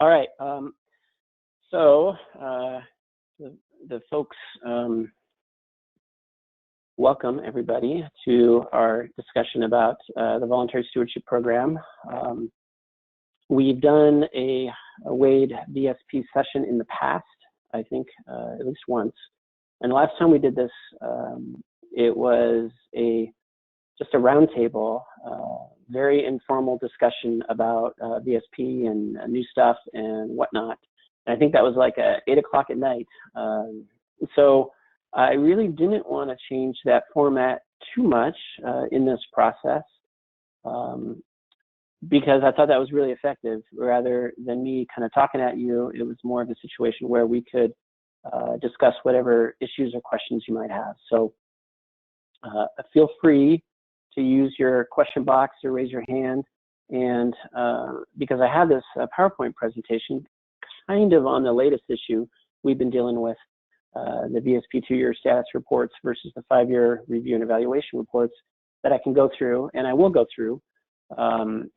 All right. So the folks, welcome everybody to our discussion about the Voluntary Stewardship Program. We've done a WADE VSP session in the past, I think at least once. And the last time we did this, it was just a roundtable, very informal discussion about VSP and new stuff and whatnot. And I think that was like 8 o'clock at night. So I really didn't want to change that format too much in this process because I thought that was really effective. Rather than me kind of talking at you, it was more of a situation where we could discuss whatever issues or questions you might have. So feel free to use your question box or raise your hand. And because I have this PowerPoint presentation kind of on the latest issue we've been dealing with, the VSP 2-year status reports versus the 5-year review and evaluation reports that I can go through, and I will go through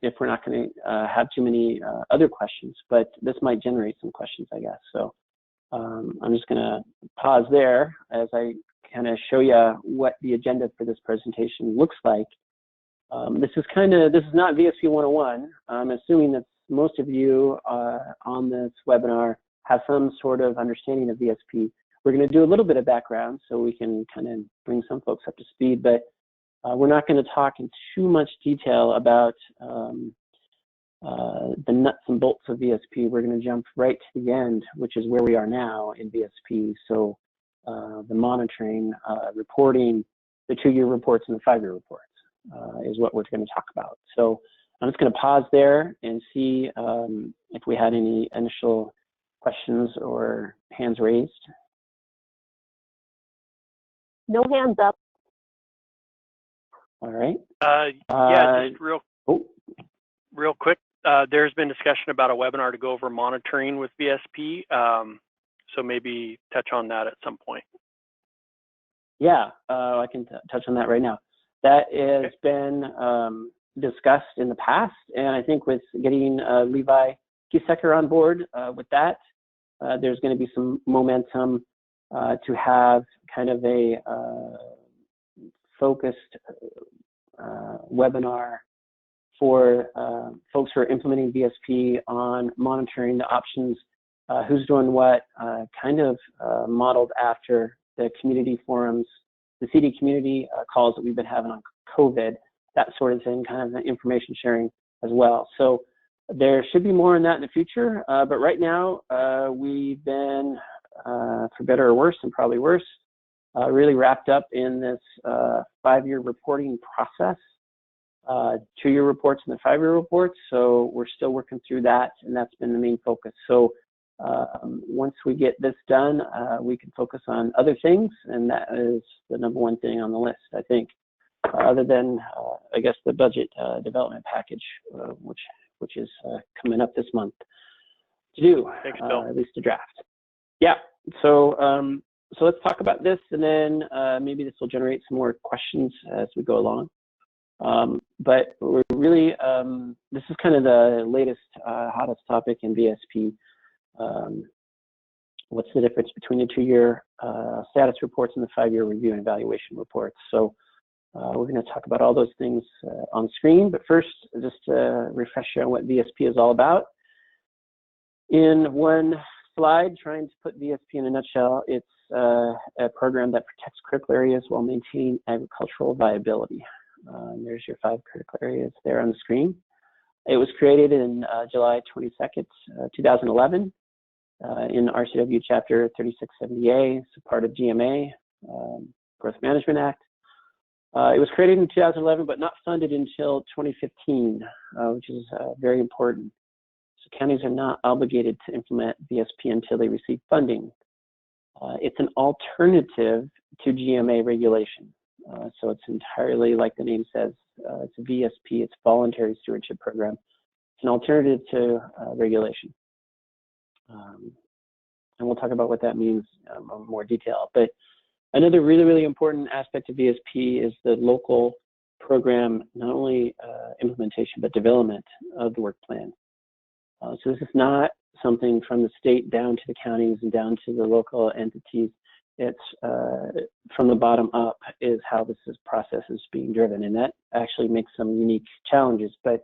if we're not going to have too many other questions, but this might generate some questions, I guess. So I'm just going to pause there as I kind of show you what the agenda for this presentation looks like. This is not VSP 101. I'm assuming that most of you on this webinar have some sort of understanding of VSP. We're going to do a little bit of background so we can kind of bring some folks up to speed, but we're not going to talk in too much detail about the nuts and bolts of VSP. We're going to jump right to the end, which is where we are now in VSP. So the monitoring, reporting, the 2-year reports and the 5-year reports is what we're going to talk about. So I'm just going to pause there and see if we had any initial questions or hands raised. No hands up. All right. Yeah, just real quick. There's been discussion about a webinar to go over monitoring with VSP. So maybe touch on that at some point. Yeah, I can touch on that right now. That has been discussed in the past, and I think with getting Levi Kiesecker on board with that, there's going to be some momentum to have kind of a focused webinar for folks who are implementing VSP on monitoring the options, who's doing what, kind of modeled after the community forums, the CD community calls that we've been having on COVID, that sort of thing, kind of information sharing as well. So there should be more on that in the future, but right now we've been, for better or worse, and probably worse, really wrapped up in this 5-year reporting process, 2-year reports and the 5-year reports. So we're still working through that, and that's been the main focus. So once we get this done, we can focus on other things, and that is the #1 thing on the list, I think, other than, I guess, the budget development package, which is coming up this month to do. Thanks, Bill. At least a draft. Yeah, so let's talk about this, and then maybe this will generate some more questions as we go along. But we're really, this is kind of the latest, hottest topic in VSP. What's the difference between the 2-year status reports and the 5-year review and evaluation reports? So we're going to talk about all those things on screen, but first, just to refresh you on what VSP is all about. In one slide, trying to put VSP in a nutshell, it's a program that protects critical areas while maintaining agricultural viability. There's your 5 critical areas there on the screen. It was created in July 22nd, 2011 in RCW Chapter 3670A, it's a part of GMA, Growth Management Act. It was created in 2011, but not funded until 2015, which is very important. So counties are not obligated to implement VSP until they receive funding. It's an alternative to GMA regulation. So it's entirely, like the name says, it's a VSP, it's Voluntary Stewardship Program. It's an alternative to regulation. And we'll talk about what that means in more detail. But another really, really important aspect of VSP is the local program, not only implementation, but development of the work plan. So this is not something from the state down to the counties and down to the local entities. It's from the bottom up is how this process is being driven, and that actually makes some unique challenges. But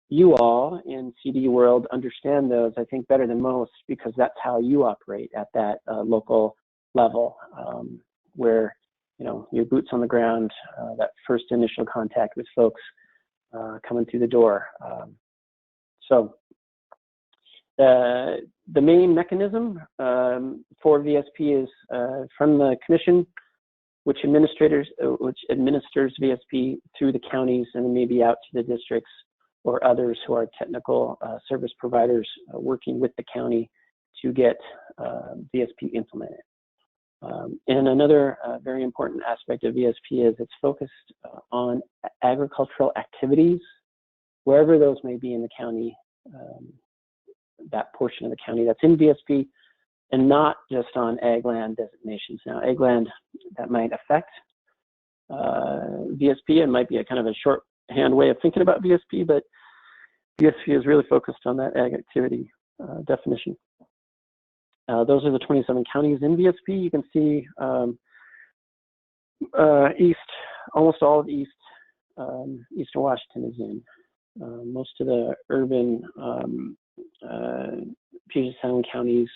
you all in CD world understand those, I think, better than most, because that's how you operate at that local level, where your boots on the ground, that first initial contact with folks coming through the door. So the main mechanism for VSP is from the commission, which administers VSP through the counties and maybe out to the districts or others who are technical service providers working with the county to get VSP implemented. And another very important aspect of VSP is it's focused on agricultural activities, wherever those may be in the county, that portion of the county that's in VSP, and not just on ag land designations. Now, ag land, that might affect VSP. It might be a kind of a shorthand way of thinking about VSP, but VSP is really focused on that ag activity definition. Those are the 27 counties in VSP. You can see east, almost all of east, Eastern Washington is in. Most of the urban Puget Sound counties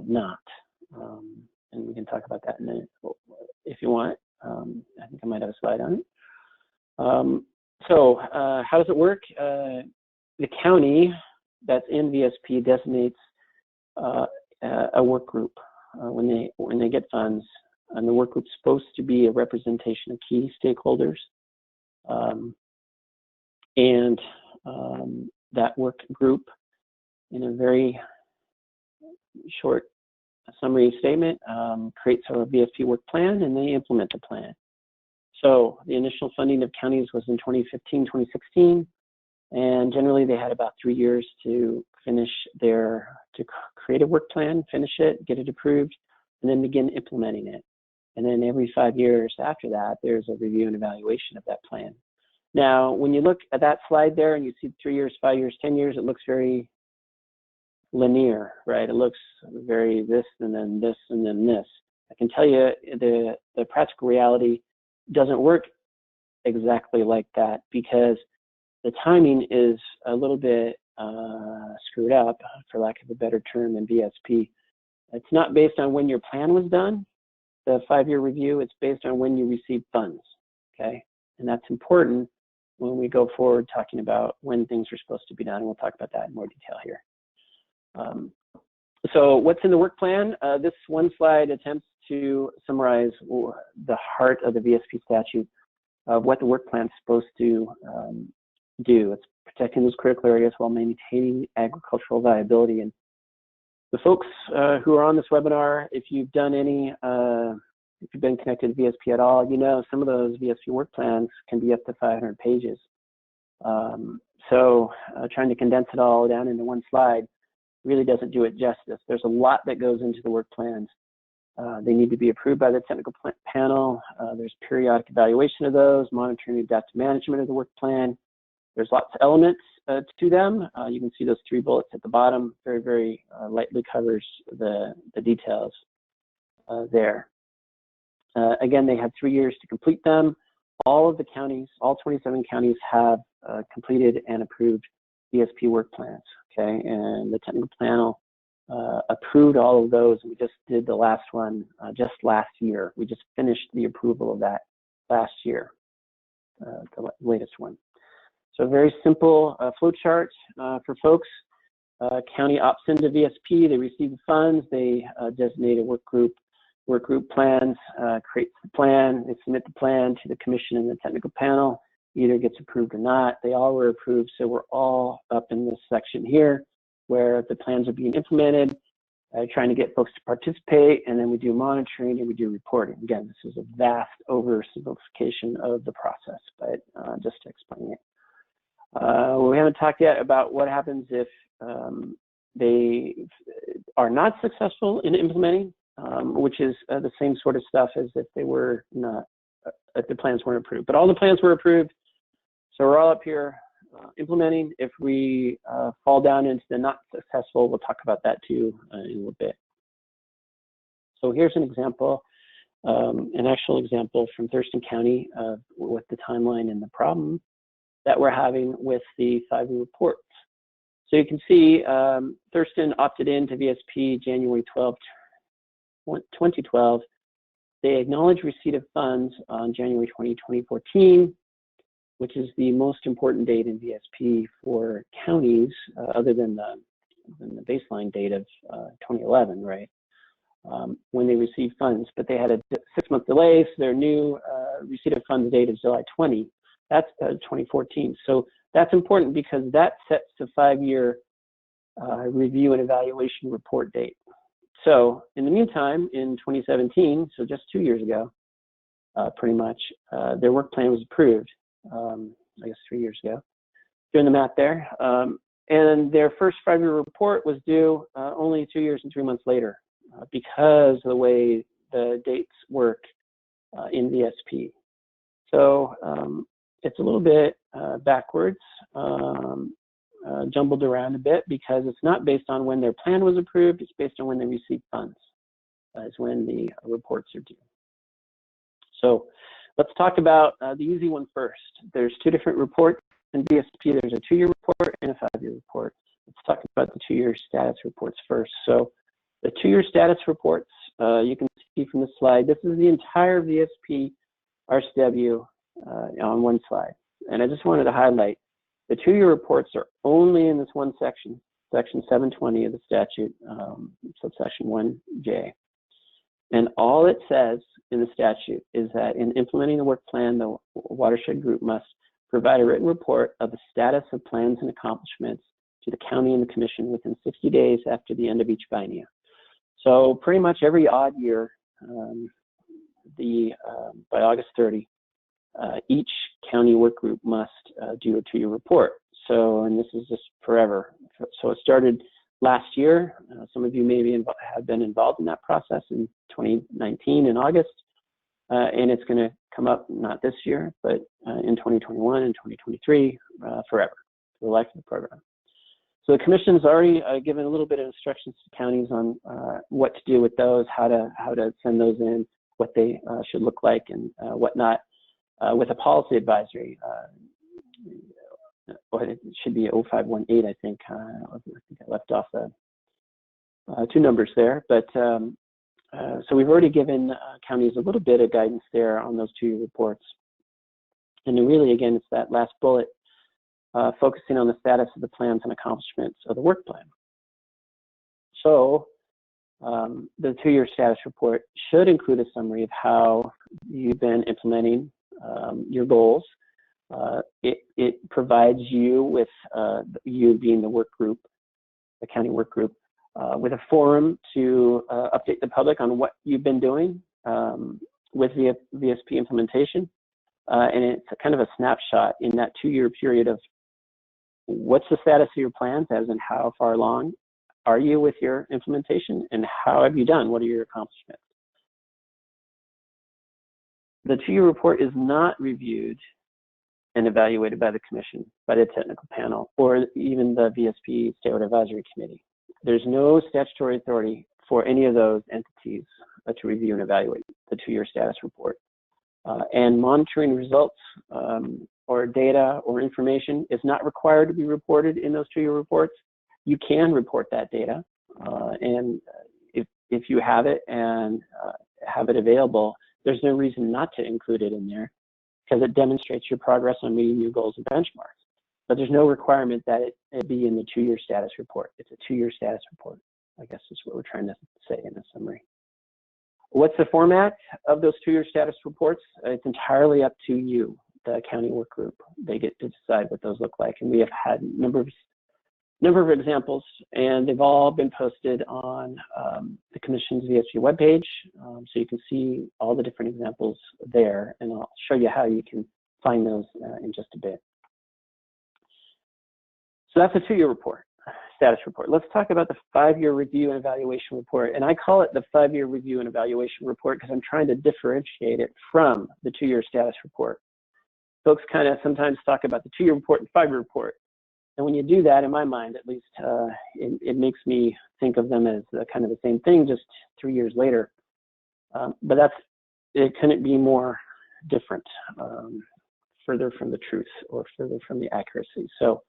not. And we can talk about that in a minute if you want. I think I might have a slide on it. So how does it work? The county that's in VSP designates a work group when they get funds, and the work group's supposed to be a representation of key stakeholders, and that work group, in a very short summary statement, creates a VSP work plan, and they implement the plan. So the initial funding of counties was in 2015, 2016. And generally, they had about 3 years to create a work plan, finish it, get it approved, and then begin implementing it. And then every 5 years after that, there's a review and evaluation of that plan. Now, when you look at that slide there and you see 3 years, 5 years, 10 years, it looks very linear, right? It looks very this and then this and then this. I can tell you the practical reality doesn't work exactly like that, because the timing is a little bit screwed up, for lack of a better term, in VSP. It's not based on when your plan was done, the 5-year review. It's based on when you received funds, okay? And that's important when we go forward talking about when things are supposed to be done. And we'll talk about that in more detail here. So what's in the work plan? This one slide attempts to summarize the heart of the VSP statute of what the work plan is supposed to do. It's protecting those critical areas while maintaining agricultural viability. And the folks who are on this webinar, if you've done any, if you've been connected to VSP at all, you know some of those VSP work plans can be up to 500 pages. So trying to condense it all down into one slide really doesn't do it justice. There's a lot that goes into the work plans. They need to be approved by the technical panel. There's periodic evaluation of those, monitoring and adaptive management of the work plan. There's lots of elements to them. You can see those 3 bullets at the bottom. Very, very lightly covers the details there. Again, they had 3 years to complete them. All of the counties, all 27 counties, have completed and approved VSP work plans, okay? And the technical panel approved all of those. We just did the last one just last year. We just finished the approval of that last year, the latest one. So a very simple flow chart for folks. County opts into VSP, they receive the funds, they designate a work group plans, creates the plan, they submit the plan to the commission and the technical panel, either gets approved or not. They all were approved, so we're all up in this section here where the plans are being implemented, trying to get folks to participate, and then we do monitoring and we do reporting. Again, this is a vast oversimplification of the process, but just to explain it. We haven't talked yet about what happens if they are not successful in implementing, which is the same sort of stuff as if they were not, if the plans weren't approved. But all the plans were approved, so we're all up here implementing. If we fall down into the not successful, we'll talk about that too in a little bit. So here's an example, an actual example from Thurston County with the timeline and the problem that we're having with the FiveYear reports. So you can see Thurston opted into VSP January 12, 2012. They acknowledged receipt of funds on January 20, 2014, which is the most important date in VSP for counties, other than the baseline date of 2011, right? When they received funds, but they had a 6-month delay, so their new receipt of funds date is July 20. That's 2014. So that's important because that sets the FiveYear review and evaluation report date. So in the meantime, in 2017, so just 2 years ago, pretty much, their work plan was approved, I guess 3 years ago, doing the math there. And their first FiveYear report was due only 2 years and 3 months later because of the way the dates work in VSP. So it's a little bit backwards, jumbled around a bit because it's not based on when their plan was approved, it's based on when they received funds, is when the reports are due. So let's talk about the easy one first. There's 2 different reports in VSP. There's a 2-year report and a 5-year report. Let's talk about the 2-year status reports first. So the 2-year status reports, you can see from the slide, this is the entire VSP RCW on one slide. And I just wanted to highlight the 2-year reports are only in this one section, section 720 of the statute, subsection 1J. And all it says in the statute is that in implementing the work plan, the watershed group must provide a written report of the status of plans and accomplishments to the county and the commission within 60 days after the end of each biennium. So pretty much every odd year, by August 30, each county work group must do a 2-year report. So, and this is just forever. So it started last year. Some of you maybe have been involved in that process in 2019 in August, and it's going to come up not this year, but in 2021 and 2023 forever, for the life of the program. So the commission's already given a little bit of instructions to counties on what to do with those, how to send those in, what they should look like, and whatnot. With a policy advisory, it should be 0518, I think. I left off the 2 numbers there, but so we've already given counties a little bit of guidance there on those 2-year reports. And then really, again, it's that last bullet, focusing on the status of the plans and accomplishments of the work plan. So the 2-year status report should include a summary of how you've been implementing your goals. It provides you with, you being the work group, the county work group, with a forum to update the public on what you've been doing with VSP implementation. And it's a kind of a snapshot in that 2-year period of what's the status of your plans, as in how far along are you with your implementation, and how have you done? What are your accomplishments? The 2-year report is not reviewed and evaluated by the commission, by the technical panel, or even the VSP Stakeholder Advisory Committee. There's no statutory authority for any of those entities to review and evaluate the 2-year status report. And monitoring results or data or information is not required to be reported in those 2-year reports. You can report that data, and if you have it and have it available, there's no reason not to include it in there because it demonstrates your progress on meeting your goals and benchmarks. But there's no requirement that it be in the 2-year status report. It's a 2-year status report, I guess is what we're trying to say in the summary. What's the format of those 2-year status reports? It's entirely up to you, the county work group. They get to decide what those look like. And we have had a number of examples, and they've all been posted on the Commission's VSP webpage. So you can see all the different examples there, and I'll show you how you can find those in just a bit. So that's a 2-year report, status report. Let's talk about the 5-year review and evaluation report. And I call it the 5-year review and evaluation report because I'm trying to differentiate it from the 2-year status report. folks kind of sometimes talk about the 2-year report and 5-year report. And when you do that, in my mind at least, it makes me think of them as kind of the same thing, just 3 years later. But it couldn't be more different, further from the truth or further from the accuracy. So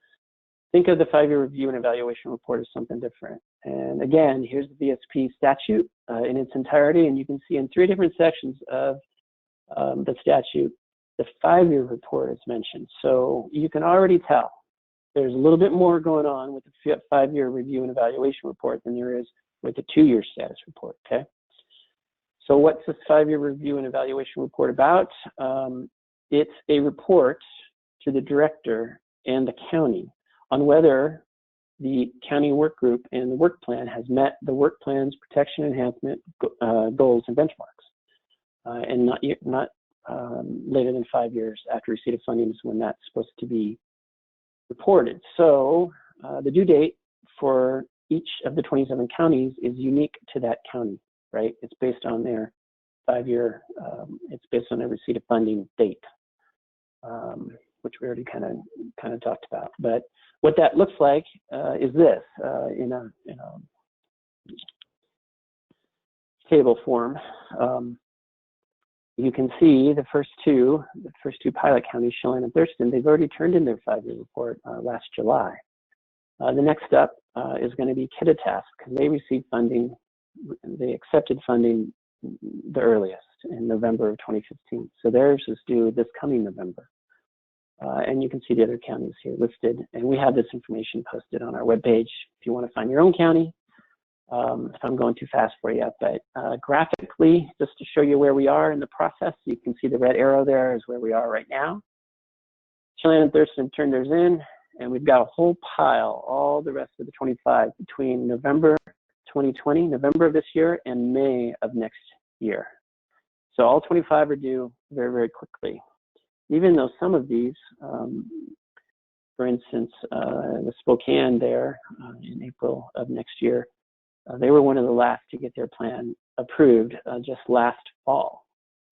think of the 5-year review and evaluation report as something different. And again, here's the VSP statute in its entirety, and you can see in 3 different sections of the statute, the 5-year report is mentioned. So you can already tell there's a little bit more going on with the 5-year review and evaluation report than there is with the 2-year status report, okay? So what's this 5-year review and evaluation report about? It's a report to the director and the county on whether the county work group and the work plan has met the work plan's protection enhancement goals and benchmarks. And not later than 5 years after receipt of funding is when that's supposed to be reported. So the due date for each of the 27 counties is unique to that county, right? It's based on their 5-year, it's based on their receipt of funding date, which we already kind of talked about. But what that looks like is this in a table form. You can see the first two pilot counties, Chelan and Thurston, they've already turned in their 5-year report last July. The next up is going to be Kittitas, because they received funding, they accepted funding the earliest in November of 2015. So theirs is due this coming November. And you can see the other counties here listed. And we have this information posted on our webpage if you want to find your own county. If I'm going too fast for you, but graphically, just to show you where we are in the process, you can see the red arrow there is where we are right now. Chelan and Thurston turned theirs in, and we've got a whole pile, all the rest of the 25 between November 2020, November of this year, and May of next year. So all 25 are due very, very quickly. Even though some of these, for instance, the Spokane there in April of next year, they were one of the last to get their plan approved just last fall.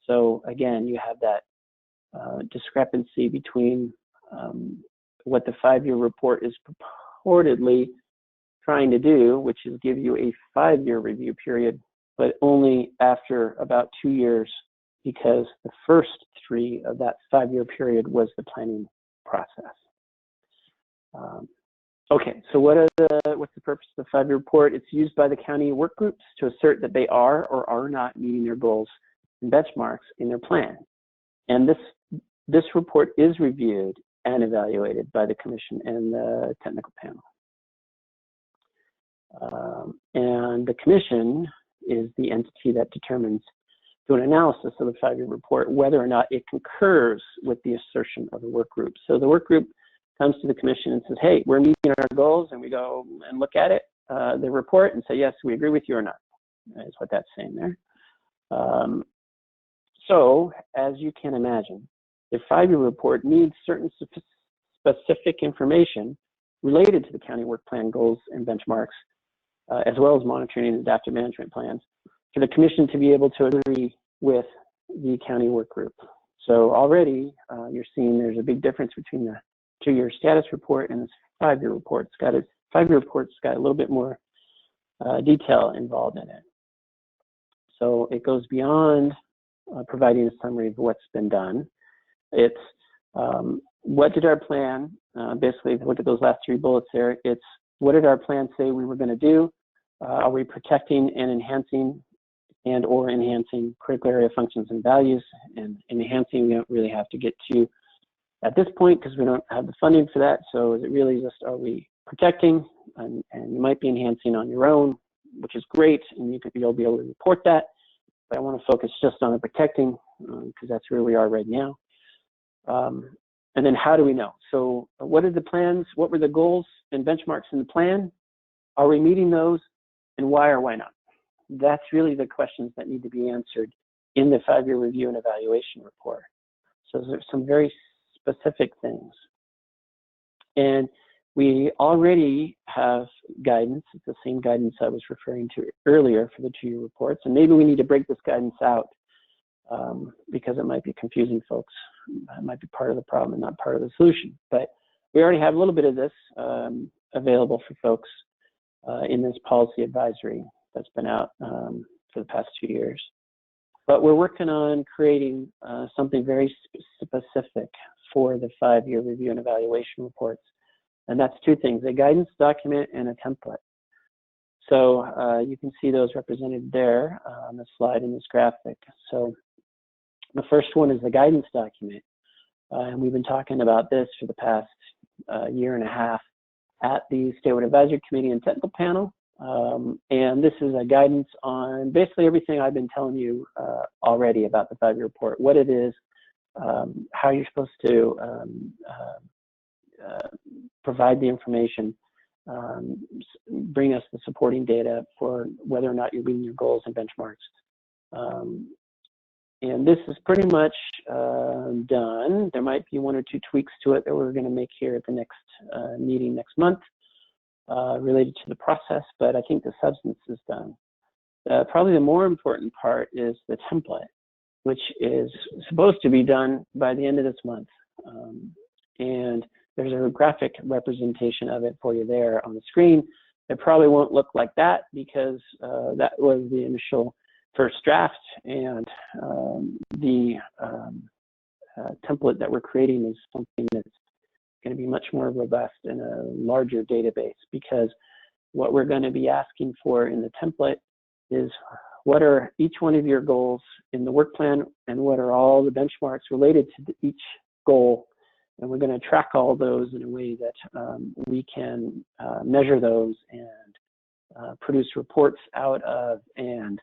So again, you have that discrepancy between what the 5-year report is purportedly trying to do, which is give you a 5-year review period, but only after about 2 years, because the first 3 of that 5-year period was the planning process. Okay, so what's the purpose of the 5-year report? It's used by the county work groups to assert that they are or are not meeting their goals and benchmarks in their plan. And this report is reviewed and evaluated by the commission and the technical panel. And the commission is the entity that determines through an analysis of the 5-year report whether or not it concurs with the assertion of the work group. So the work group comes to the commission and says, hey, we're meeting our goals, and we go and look at it, the report, and say, yes, we agree with you or not. That's what that's saying there. So as you can imagine, the 5-year report needs certain specific information related to the county work plan goals and benchmarks, as well as monitoring and adaptive management plans, for the commission to be able to agree with the county work group. So already you're seeing there's a big difference between the 2-year status report and this 5-year report. 5-year report's got a little bit more detail involved in it. So it goes beyond providing a summary of what's been done. It's what did our plan, basically look at those last 3 bullets there, it's what did our plan say we were going to do? Are we protecting and enhancing or enhancing critical area functions and values? And enhancing we don't really have to get to at this point because we don't have the funding for that. So is it really just, are we protecting? And you might be enhancing on your own, which is great, and you'll be able to report that. But I want to focus just on the protecting because that's where we are right now. And then how do we know? So what are the plans? What were the goals and benchmarks in the plan? Are we meeting those? And why or why not? That's really the questions that need to be answered in the 5-year review and evaluation report. So there's some very specific things. And we already have guidance. It's the same guidance I was referring to earlier for the 2-year reports. And maybe we need to break this guidance out because it might be confusing folks. It might be part of the problem and not part of the solution. But we already have a little bit of this available for folks in this policy advisory that's been out for the past 2 years. But we're working on creating something very specific for the 5-year review and evaluation reports. And that's 2 things, a guidance document and a template. So you can see those represented there on the slide in this graphic. So the first one is the guidance document. And we've been talking about this for the past 1.5 years at the Statute Advisory Committee and Technical Panel. And this is a guidance on basically everything I've been telling you already about the 5-year report, what it is, how you're supposed to provide the information, bring us the supporting data for whether or not you're meeting your goals and benchmarks. And this is pretty much done. There might be 1 or 2 tweaks to it that we're going to make here at the next meeting next month related to the process, but I think the substance is done. Probably the more important part is the template, which is supposed to be done by the end of this month. And there's a graphic representation of it for you there on the screen. It probably won't look like that because that was the initial first draft, and the template that we're creating is something that's going to be much more robust and a larger database, because what we're going to be asking for in the template is what are each one of your goals in the work plan and what are all the benchmarks related to each goal. And we're going to track all those in a way that we can measure those and produce reports out of and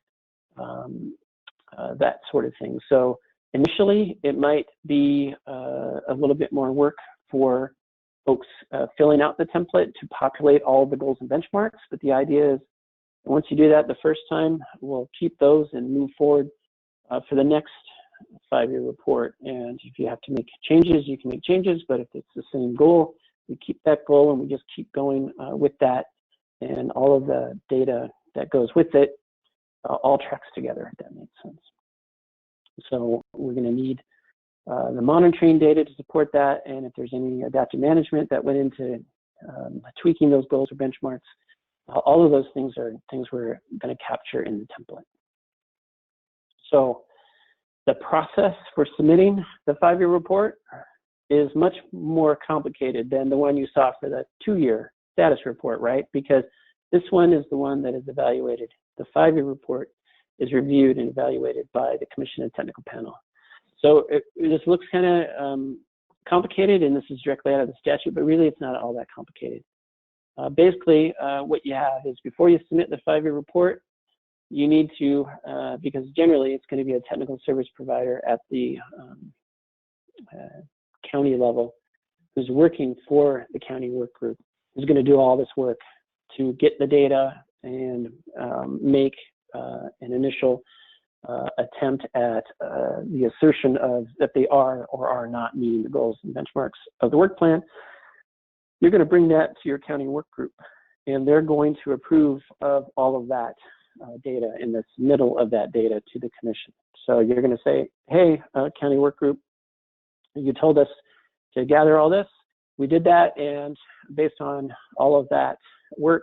that sort of thing. So initially, it might be a little bit more work for folks filling out the template to populate all the goals and benchmarks. But the idea is once you do that the first time, we'll keep those and move forward for the next 5-year report. And if you have to make changes, you can make changes. But if it's the same goal, we keep that goal and we just keep going with that. And all of the data that goes with it all tracks together, if that makes sense. So we're going to need the monitoring data to support that, and if there's any adaptive management that went into tweaking those goals or benchmarks, all of those things are things we're going to capture in the template. So the process for submitting the 5-year report is much more complicated than the one you saw for the 2-year status report, right? Because this one is the one that is evaluated. The 5-year report is reviewed and evaluated by the Commission and Technical Panel. So this looks kind of complicated, and this is directly out of the statute, but really it's not all that complicated. Basically, what you have is before you submit the 5-year report, you need to, because generally it's going to be a technical service provider at the county level who's working for the county work group, who's going to do all this work to get the data and make an initial attempt at the assertion of that they are or are not meeting the goals and benchmarks of the work plan. You're going to bring that to your county work group, and they're going to approve of all of that data in the middle of that data to the commission. So you're going to say, hey, county work group, you told us to gather all this. We did that, and based on all of that work,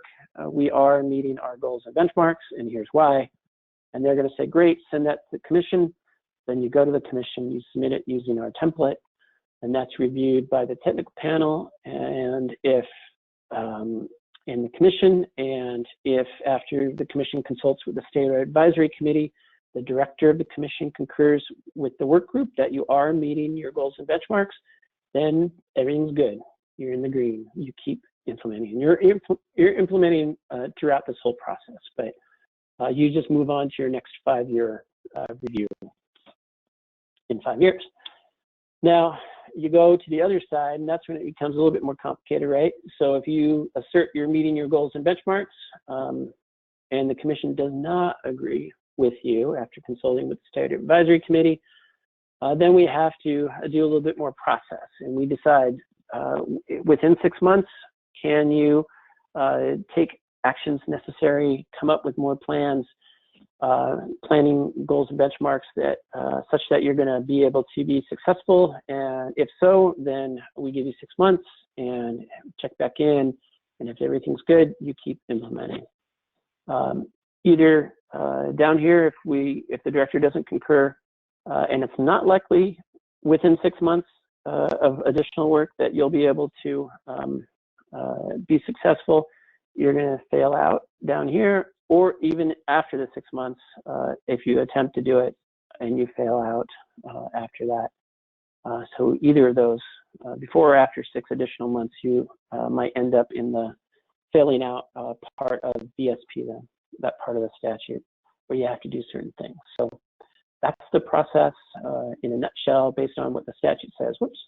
we are meeting our goals and benchmarks, and here's why. And they're going to say, great, send that to the commission. Then you go to the commission, you submit it using our template, and that's reviewed by the technical panel. And if in the commission, and if after the commission consults with the State Advisory Committee, the director of the commission concurs with the work group that you are meeting your goals and benchmarks, then everything's good. You're in the green. You keep implementing. You're implementing throughout this whole process, but you just move on to your next 5-year review in 5 years. Now, you go to the other side, and that's when it becomes a little bit more complicated, right? So if you assert you're meeting your goals and benchmarks, and the commission does not agree with you after consulting with the State Advisory Committee, then we have to do a little bit more process, and we decide within 6 months, can you take actions necessary, come up with more plans, planning goals and benchmarks that such that you're going to be able to be successful. And if so, then we give you 6 months and check back in. And if everything's good, you keep implementing. Either down here, if the director doesn't concur, and it's not likely within 6 months of additional work that you'll be able to be successful, you're going to fail out down here, or even after the 6 months, if you attempt to do it and you fail out after that. So either of those, before or after 6 additional months, you might end up in the failing out part of VSP, that part of the statute where you have to do certain things. So that's the process in a nutshell based on what the statute says. Whoops.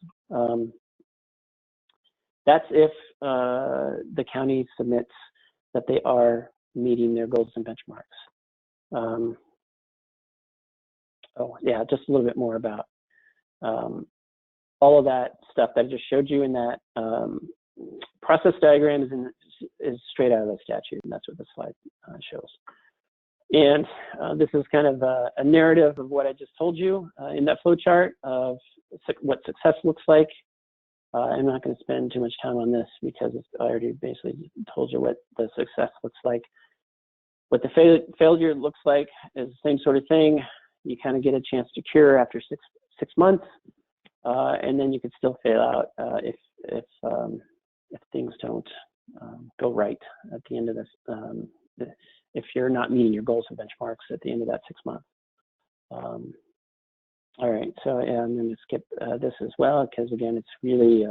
That's if the county submits that they are meeting their goals and benchmarks. Oh yeah, just a little bit more about all of that stuff that I just showed you in that process diagram is straight out of the statute, and that's what the slide shows. And this is kind of a narrative of what I just told you in that flow chart of what success looks like. I'm not going to spend too much time on this because I already basically told you what the success looks like. What the failure looks like is the same sort of thing. You kind of get a chance to cure after six months, and then you could still fail out if things don't go right at the end of this. If you're not meeting your goals and benchmarks at the end of that 6 months. All right, so yeah, I'm going to skip this as well because again, it's really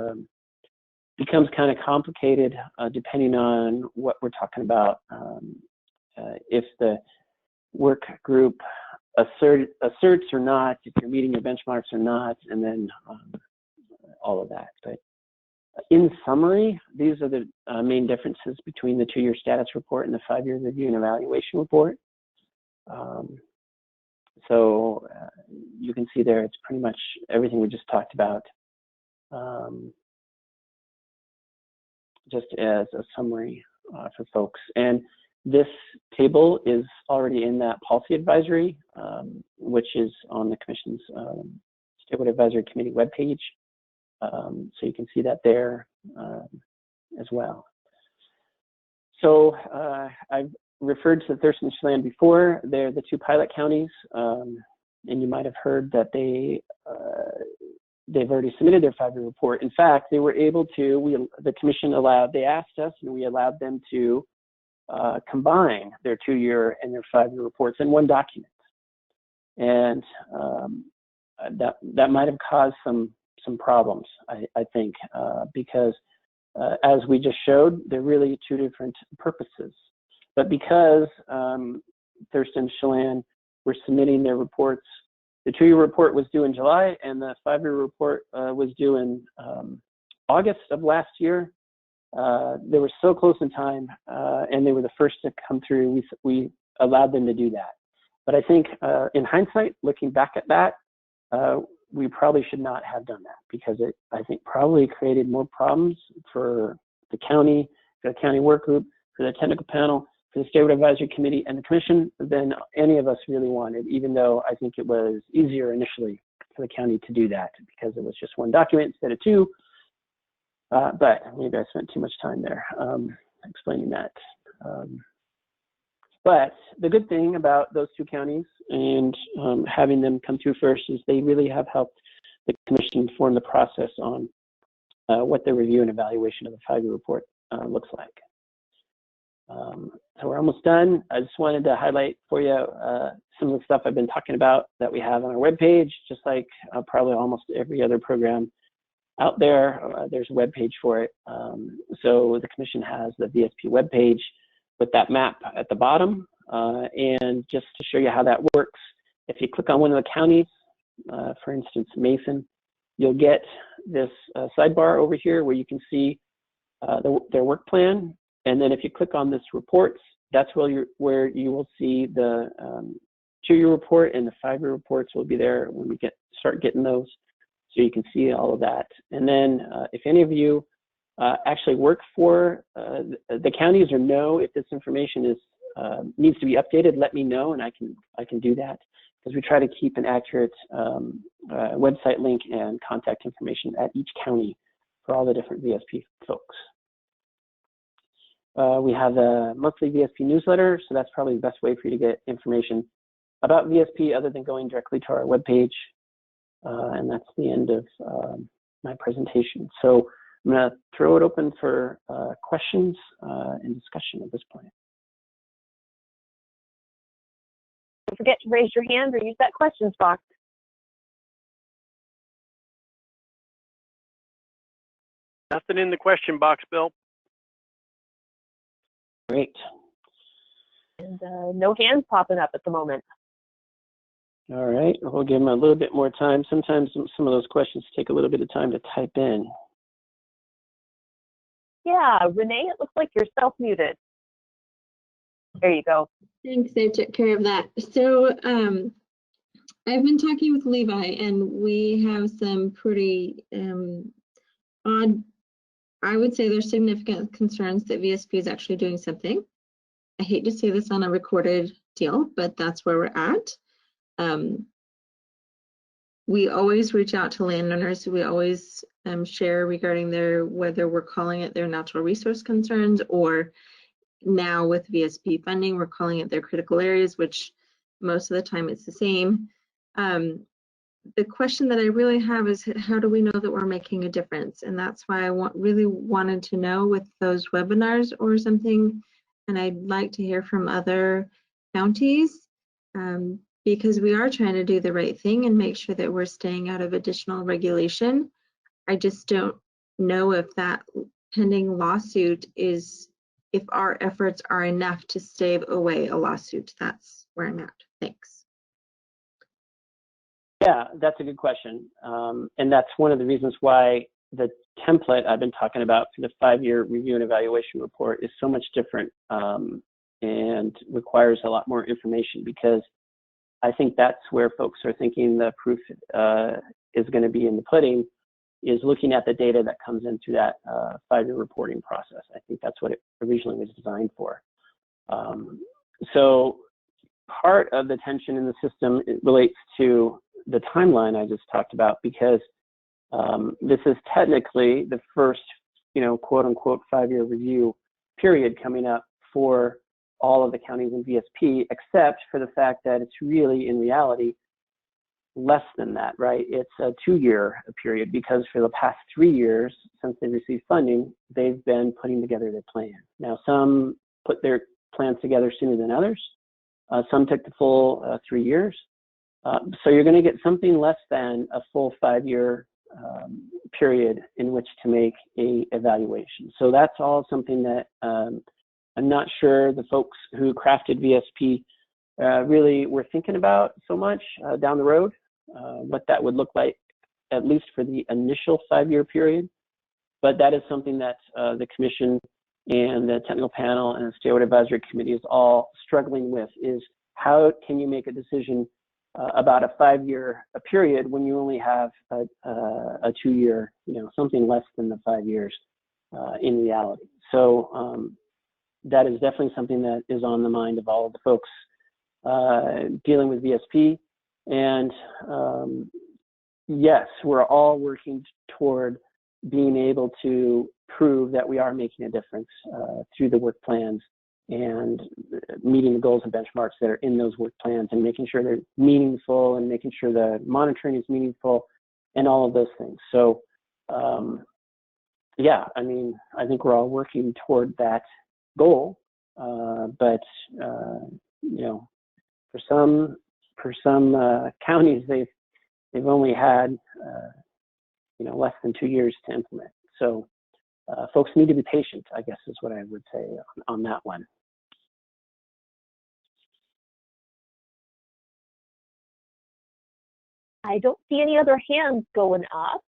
becomes kind of complicated depending on what we're talking about. If the work group asserts or not, if you're meeting your benchmarks or not, and then all of that. But in summary, these are the main differences between the 2-year status report and the 5-year review and evaluation report. So you can see there, it's pretty much everything we just talked about, just as a summary for folks. And this table is already in that policy advisory, which is on the Commission's Statewide Advisory Committee webpage. So you can see that there as well. So I've referred to Thurston and Chelan before. They're the 2 pilot counties, and you might have heard that they've already submitted their 5-year report. In fact, they were able to, the Commission they asked us, and we allowed them to combine their 2-year and their 5-year reports in one document. And that might have caused some problems, I think, because as we just showed, they're really 2 different purposes. But because Thurston and Chelan were submitting their reports, the 2-year report was due in July and the 5-year report was due in August of last year. They were so close in time and they were the first to come through, we allowed them to do that. But I think in hindsight, looking back at that, we probably should not have done that because it, I think, probably created more problems for the county, for the county work group, for the technical panel, for the Statewide Advisory Committee and the Commission than any of us really wanted, even though I think it was easier initially for the county to do that because it was just one document instead of 2. But maybe I spent too much time there explaining that. But the good thing about those 2 counties and having them come through first is they really have helped the Commission form the process on what the review and evaluation of the 5-year report looks like. So we're almost done. I just wanted to highlight for you some of the stuff I've been talking about that we have on our webpage, just like probably almost every other program out there. There's a webpage for it. So the Commission has the VSP webpage with that map at the bottom. And just to show you how that works, if you click on one of the counties, for instance, Mason, you'll get this sidebar over here where you can see their work plan. And then if you click on this reports, that's where you will see the 2-year report, and the 5-year reports will be there when we start getting those. So you can see all of that. And then if any of you actually work for the counties or know if this information is needs to be updated, let me know, and I can do that, because we try to keep an accurate website link and contact information at each county for all the different VSP folks. We have a monthly VSP newsletter, so that's probably the best way for you to get information about VSP other than going directly to our webpage. And that's the end of my presentation. So I'm going to throw it open for questions and discussion at this point. Don't forget to raise your hand or use that questions box. Nothing in the question box, Bill. Great. And no hands popping up at the moment. All right, we'll give them a little bit more time. Sometimes some of those questions take a little bit of time to type in. Yeah, Renee, it looks like you're self-muted. There you go. Thanks, I took care of that. So I've been talking with Levi, and we have some pretty odd, I would say there's significant concerns that VSP is actually doing something. I hate to say this on a recorded deal, but that's where we're at. We always reach out to landowners. We always share regarding whether we're calling it their natural resource concerns, or now with VSP funding, we're calling it their critical areas, which most of the time it's the same. The question that I really have is, how do we know that we're making a difference? And that's why I really wanted to know with those webinars or something, and I'd like to hear from other counties, because we are trying to do the right thing and make sure that we're staying out of additional regulation. I just don't know if that pending lawsuit is, if our efforts are enough to stave away a lawsuit. That's where I'm at. Thanks. Yeah, that's a good question. And that's one of the reasons why the template I've been talking about for the 5-year review and evaluation report is so much different and requires a lot more information, because I think that's where folks are thinking the proof is going to be in the pudding, is looking at the data that comes in through that 5-year reporting process. I think that's what it originally was designed for. So part of the tension in the system, it relates to the timeline I just talked about, because this is technically the first, quote unquote 5-year review period coming up for all of the counties in VSP, except for the fact that it's really, in reality, less than that, right? It's a 2-year period, because for the past 3 years, since they received funding, they've been putting together their plan. Now, some put their plans together sooner than others. Some took the full 3 years. So you're going to get something less than a full 5-year period in which to make a evaluation. So that's all something that I'm not sure the folks who crafted VSP really were thinking about so much down the road, what that would look like, at least for the initial 5-year period. But that is something that the commission and the technical panel and the Statute Advisory Committee is all struggling with, is how can you make a decision about a 5-year period when you only have a 2-year, something less than the 5 years in reality. So that is definitely something that is on the mind of all of the folks dealing with VSP. And yes, we're all working toward being able to prove that we are making a difference through the work plans and meeting the goals and benchmarks that are in those work plans, and making sure they're meaningful, and making sure the monitoring is meaningful, and all of those things. So yeah, I mean, I think we're all working toward that goal, but for some counties, they've only had less than 2 years to implement. So folks need to be patient, I guess, is what I would say on that one. I don't see any other hands going up.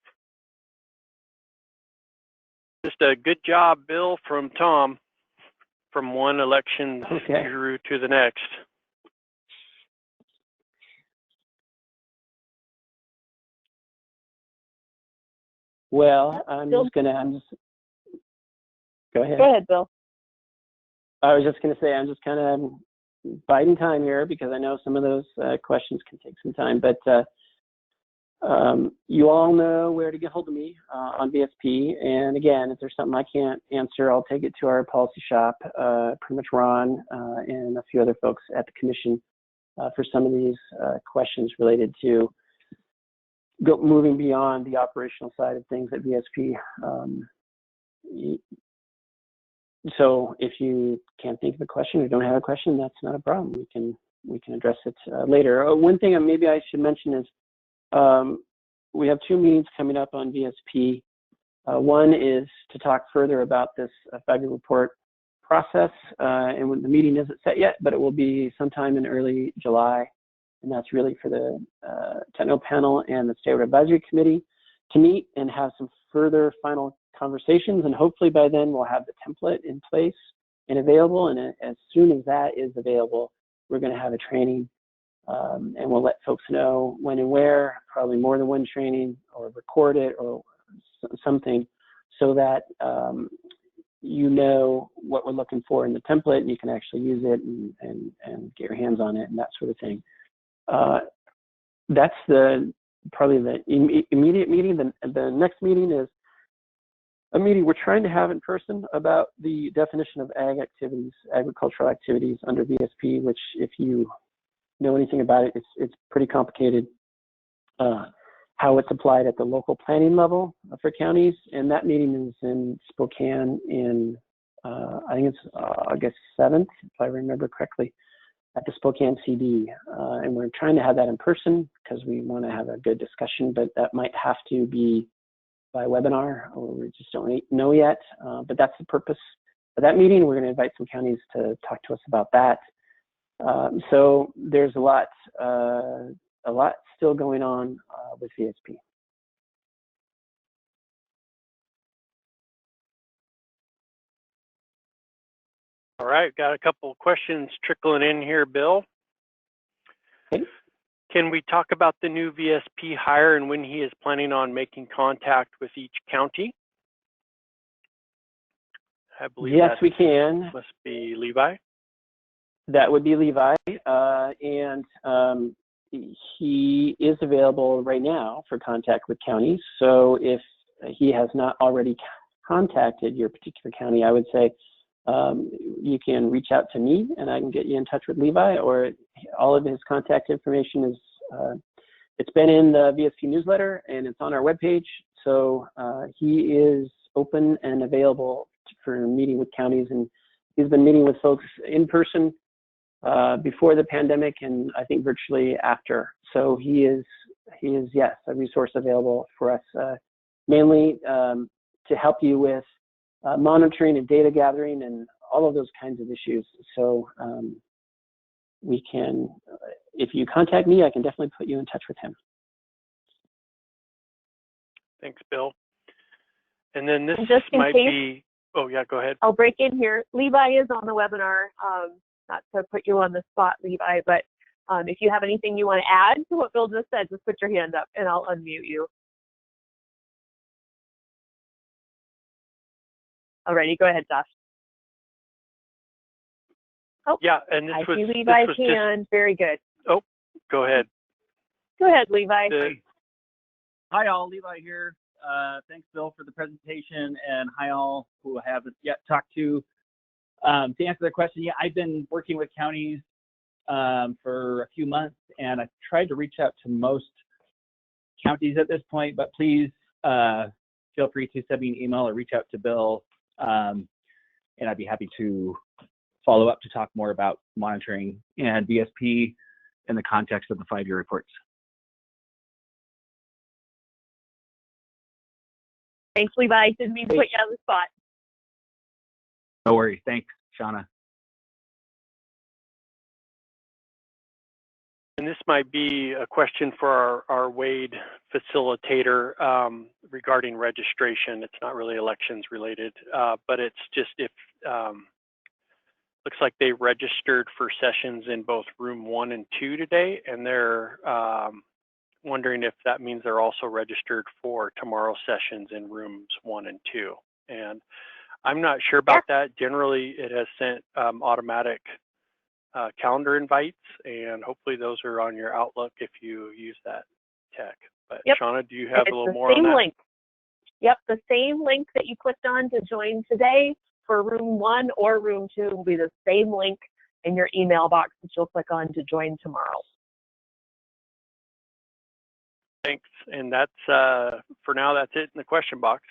Just a good job, Bill, from Tom, from one election through to the next. Well, go ahead. Go ahead, Bill. I was just going to say, I'm just kind of biding time here because I know some of those questions can take some time, but you all know where to get hold of me on VSP. And again, if there's something I can't answer, I'll take it to our policy shop, pretty much Ron and a few other folks at the commission for some of these questions related to moving beyond the operational side of things at VSP. So if you can't think of a question or don't have a question, that's not a problem. We can address it later. One thing maybe I should mention is we have 2 meetings coming up on VSP. One is to talk further about this FiveYear report process, and when the meeting isn't set yet, but it will be sometime in early July, and that's really for the technical panel and the Statute Advisory Committee to meet and have some further final conversations, and hopefully by then we'll have the template in place and available, and as soon as that is available, we're going to have a training, and we'll let folks know when and where, probably more than one training, or record it or something, so that you know what we're looking for in the template, and you can actually use it and get your hands on it and that sort of thing. That's probably the immediate meeting. The next meeting is a meeting we're trying to have in person about the definition of agricultural activities under VSP, which if you know anything about it, it's pretty complicated, how it's applied at the local planning level for counties. And that meeting is in Spokane in, I think it's August 7th, if I remember correctly, at the Spokane CD. And we're trying to have that in person because we want to have a good discussion, but that might have to be by webinar, or we just don't know yet. But that's the purpose of that meeting. We're going to invite some counties to talk to us about that. So there's a lot still going on with VSP. All right, got a couple of questions trickling in here, Bill. Okay. Can we talk about the new VSP hire and when he is planning on making contact with each county? I believe yes, we can. Must be Levi. That would be Levi, and he is available right now for contact with counties. So if he has not already contacted your particular county, I would say you can reach out to me and I can get you in touch with Levi, or all of his contact information is, it's been in the VSP newsletter and it's on our webpage. So he is open and available for meeting with counties, and he's been meeting with folks in person before the pandemic, and I think virtually after. So he is yes, a resource available for us, mainly to help you with monitoring and data gathering and all of those kinds of issues. So we can, if you contact me, I can definitely put you in touch with him. Thanks, Bill. And then this might be, oh yeah, go ahead. I'll break in here. Levi is on the webinar. Not to put you on the spot, Levi, but if you have anything you want to add to what Bill just said, just put your hand up and I'll unmute you. Alrighty, go ahead, Josh. Oh, yeah, and this I was, see Levi's this was hand. Very good. Oh, go ahead. Go ahead, Levi. Hi all, Levi here. Thanks, Bill, for the presentation, and hi all who I haven't yet talked to. To answer the question, yeah, I've been working with counties for a few months, and I've tried to reach out to most counties at this point, but please feel free to send me an email or reach out to Bill, and I'd be happy to follow up to talk more about monitoring and VSP in the context of the FiveYear reports. Thanks, Levi. Didn't mean to put you on the spot. No worries. Thanks, Shauna. And this might be a question for our Wade facilitator regarding registration. It's not really elections related, but it's just if, looks like they registered for sessions in both room 1 and 2 today, and they're wondering if that means they're also registered for tomorrow's sessions in rooms 1 and 2. And I'm not sure about that. Generally, it has sent automatic calendar invites, and hopefully those are on your Outlook if you use that tech. But Yep. Shauna, do you have a little more on Same that? link. Yep, the same link that you clicked on to join today for room 1 or room 2 will be the same link in your email box that you'll click on to join tomorrow. Thanks. And that's, for now, that's it in the question box.